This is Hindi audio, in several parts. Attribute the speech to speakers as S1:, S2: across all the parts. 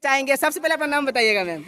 S1: चाहेंगे। सबसे पहले अपना नाम बताइएगा मैम।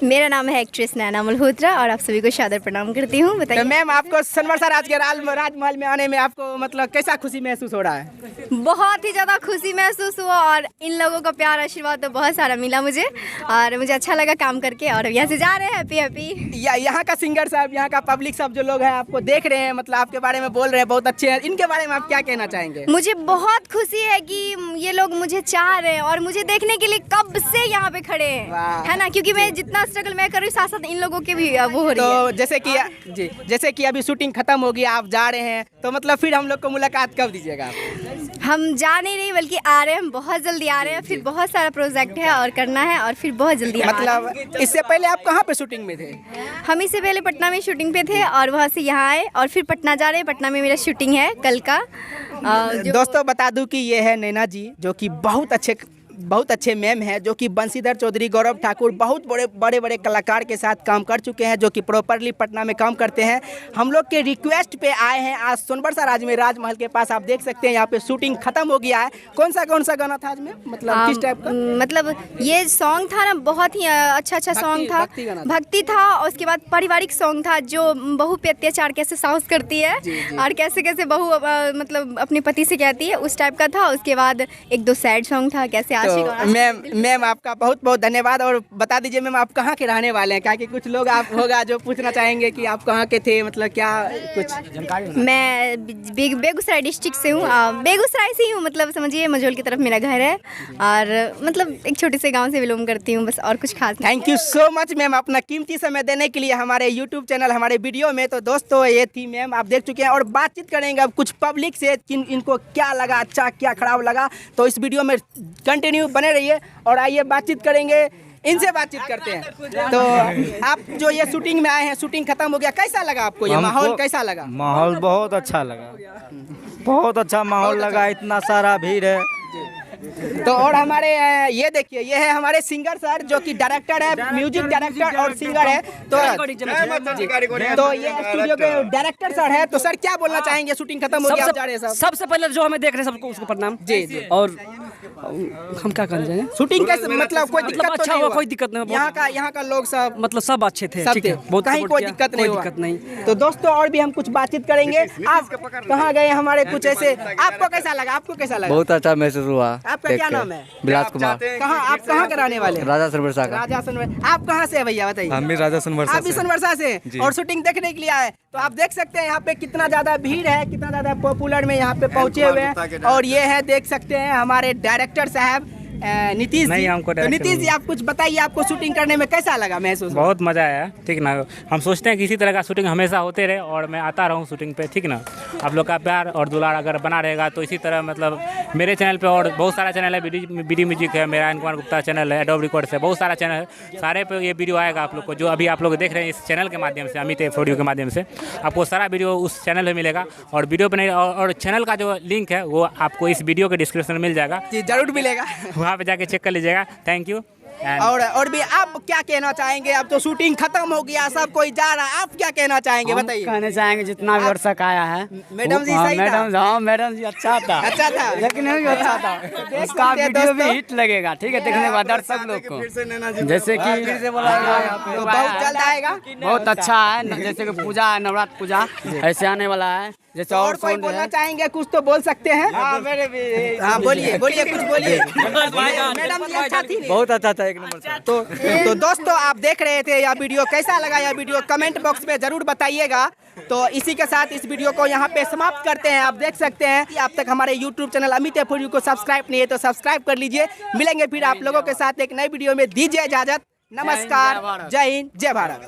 S2: मेरा नाम है एक्ट्रेस नैना मल्होत्रा और आप सभी को सादर प्रणाम करती हूँ। बताइए
S1: तो मैम, आपको सोनबरसा राजमहल में आने में आपको मतलब कैसा खुशी महसूस हो रहा है?
S2: बहुत ही ज़्यादा खुशी महसूस हुआ और इन लोगों का प्यार आशीर्वाद तो बहुत सारा मिला मुझे और मुझे अच्छा लगा काम करके। और यहाँ से जा रहे हैं हैप्पी हैप्पी।
S1: यहाँ का सिंगर साहब, यहाँ का पब्लिक सब जो लोग हैं आपको देख रहे हैं, मतलब आपके बारे में बोल रहे हैं, बहुत अच्छे हैं। इनके बारे में आप क्या कहना चाहेंगे?
S2: मुझे बहुत खुशी है कि ये लोग मुझे चाह रहे हैं और मुझे देखने के लिए कब से यहाँ पे खड़े हैं, है ना, क्योंकि मैं जितना स्ट्रगल मैं कर रही हूँ साथ साथ इन लोगों के भी वो हो रही है।
S1: तो जैसे कि अभी शूटिंग खत्म होगी, आप जा रहे हैं, तो मतलब फिर हम लोग को मुलाकात कब दीजिएगा आप?
S2: हम जा नहीं रही बल्कि आ रहे हैं, हम बहुत जल्दी आ रहे हैं। फिर बहुत सारा प्रोजेक्ट है और करना है और फिर बहुत जल्दी
S1: मतलब इससे पहले आप कहाँ पे शूटिंग में थे?
S2: हम इससे पहले पटना में शूटिंग पे थे और वहाँ से यहाँ आए और फिर पटना जा रहे हैं। पटना में मेरा शूटिंग है कल का।
S1: दोस्तों बता दूं कि ये है नैना जी, जो कि बहुत अच्छे मैम हैं, जो कि बंशीधर चौधरी, गौरव ठाकुर, बहुत बड़े कलाकार के साथ काम कर चुके हैं, जो कि प्रॉपरली पटना में काम करते हैं। हम लोग के रिक्वेस्ट पे आए हैं आज सोनबरसा राजमहल के पास। आप देख सकते हैं यहाँ पे शूटिंग खत्म हो गया है। कौन सा गाना था आज में, मतलब किस टाइप का?
S2: मतलब ये सॉन्ग था ना, बहुत ही अच्छा सॉन्ग था, भक्ति था। और उसके बाद पारिवारिक सॉन्ग था, जो बहू पे अत्याचार कैसे साहस करती है और कैसे बहू मतलब अपने पति से कहती है, उस टाइप का था। उसके बाद एक दो सैड सॉन्ग था, कैसे
S1: मैम आपका बहुत बहुत धन्यवाद। और बता दीजिए मैम, आप कहाँ के रहने वाले हैं? क्या कि कुछ लोग आप होगा जो पूछना चाहेंगे कि आप कहाँ के थे, मतलब क्या कुछ जानकारी?
S2: मैं बेगूसराय डिस्ट्रिक्ट से हूँ, बेगूसराय से ही हूँ, मतलब समझिए मझोल की तरफ मेरा घर है और मतलब एक छोटे से गांव से बिलोंग करती हूँ, बस और कुछ खास नहीं।
S1: Thank you so much ma'am, अपना कीमती समय देने के लिए हमारे यूट्यूब चैनल, हमारे वीडियो में। तो दोस्तों ये थी मैम, आप देख चुके हैं। और बातचीत करेंगे अब कुछ पब्लिक से, इनको क्या लगा, अच्छा क्या खराब लगा। तो इस वीडियो में कंटिन्यू बने रहिए और आइए बातचीत करेंगे, इनसे बातचीत करते हैं। तो आप जो ये शूटिंग में आए हैं, शूटिंग खत्म हो गया, कैसा लगा आपको? ये माहौल कैसा लगा?
S3: माहौल बहुत अच्छा लगा, बहुत अच्छा माहौल लगा। इतना सारा भीड़ है।
S1: तो और हमारे ये देखिए, ये है हमारे सिंगर सर, जो कि डायरेक्टर है, म्यूजिक डायरेक्टर और सिंगर है। तो ये स्टूडियो के डायरेक्टर सर है। तो सर क्या बोलना चाहेंगे? शूटिंग खत्म हो गया, आप जा रहे हैं।
S4: सबसे पहले जो हमें देख रहे हैं सबको उसको प्रणाम जी। और हम क्या कहना चाहेंगे,
S1: शूटिंग कैसे, मतलब कोई दिक्कत तो
S4: अच्छा
S1: नहीं
S4: हुआ? कोई दिक्कत नहीं।
S1: यहाँ का लोग सब
S4: मतलब सब अच्छे थे, ठीक है, बहुत
S1: कहीं कोई दिक्कत नहीं। तो दोस्तों और भी हम कुछ बातचीत करेंगे। आप कहाँ गए हमारे कुछ ऐसे, आपको कैसा लगा?
S3: बहुत अच्छा महसूस हुआ।
S1: आपका क्या नाम है?
S3: विलास कुमार।
S1: आप कहाँ के रहने वाले?
S3: राजा सोनबरसा का।
S1: राजा सोनबरसा। आप कहाँ से है भैया, बताइए?
S3: हम भी राजा सोनबरसा से।
S1: आप भी सोनबरसा से और शूटिंग देखने के लिए आए। तो आप देख सकते हैं यहाँ पे कितना ज्यादा भीड़ है, कितना ज्यादा पॉपुलर में यहाँ पे पहुँचे हुए हैं। और ये है, देख सकते हैं हमारे डायरेक्टर साहब नीतीश जी। तो नीतीश जी आप कुछ बताइए, आपको शूटिंग करने में कैसा लगा महसूस?
S5: बहुत मज़ा आया, ठीक ना। हम सोचते हैं कि इसी तरह का शूटिंग हमेशा होते रहे और मैं आता रहूं शूटिंग पे, ठीक ना। आप लोग का प्यार और दुलार अगर बना रहेगा तो इसी तरह, मतलब मेरे चैनल पे और बहुत सारा चैनल है, बीडी म्यूजिक है, मेरा कुमार गुप्ता चैनल है, एडोब रिकॉर्ड्स है, बहुत सारा चैनल है। सारे पे ये वीडियो आएगा आप लोग को, जो अभी आप लोग देख रहे हैं इस चैनल के माध्यम से, अमित ऑडियो के माध्यम से आपको सारा वीडियो उस चैनल में मिलेगा। और वीडियो बने और चैनल का जो लिंक है वो आपको इस वीडियो के डिस्क्रिप्शन में मिल जाएगा,
S1: जरूर मिलेगा,
S5: वहाँ पे जाके चेक कर लीजिएगा। Thank you.
S1: और भी आप क्या कहना चाहेंगे? अब तो शूटिंग खत्म हो गया, सब कोई जा रहा है, आप क्या कहना चाहेंगे? बताइए।
S4: कहना चाहेंगे जितना भी दर्शक आया है,
S1: मैडम जी सही था?
S4: मैडम जी अच्छा था, लेकिन नहीं अच्छा था। उसका वीडियो भी हिट लगेगा, ठीक है, देखने के बाद दर्शक लोग को। जैसे कि
S1: बहुत जल्द आएगा,
S4: बहुत अच्छा है। जैसे कि पूजा है, नवरात्र पूजा ऐसे आने वाला है। जैसे
S1: और कोई बोलना चाहेंगे? कुछ तो बोल सकते हैं। हाँ बोलिए कुछ बोलिए। मैडम जी अच्छा थी,
S3: बहुत अच्छा था, एक नंबर।
S1: तो दोस्तों आप देख रहे थे, यह वीडियो कैसा लगा? यह वीडियो कमेंट बॉक्स में जरूर बताइएगा। तो इसी के साथ इस वीडियो को यहाँ पे समाप्त करते हैं। आप देख सकते हैं कि अब तक हमारे यूट्यूब चैनल अमित एफोडियो को सब्सक्राइब नहीं है तो सब्सक्राइब कर लीजिए। मिलेंगे फिर आप लोगों के साथ एक नई वीडियो में। दीजिए इजाजत, नमस्कार, जय हिंद, जय भारत।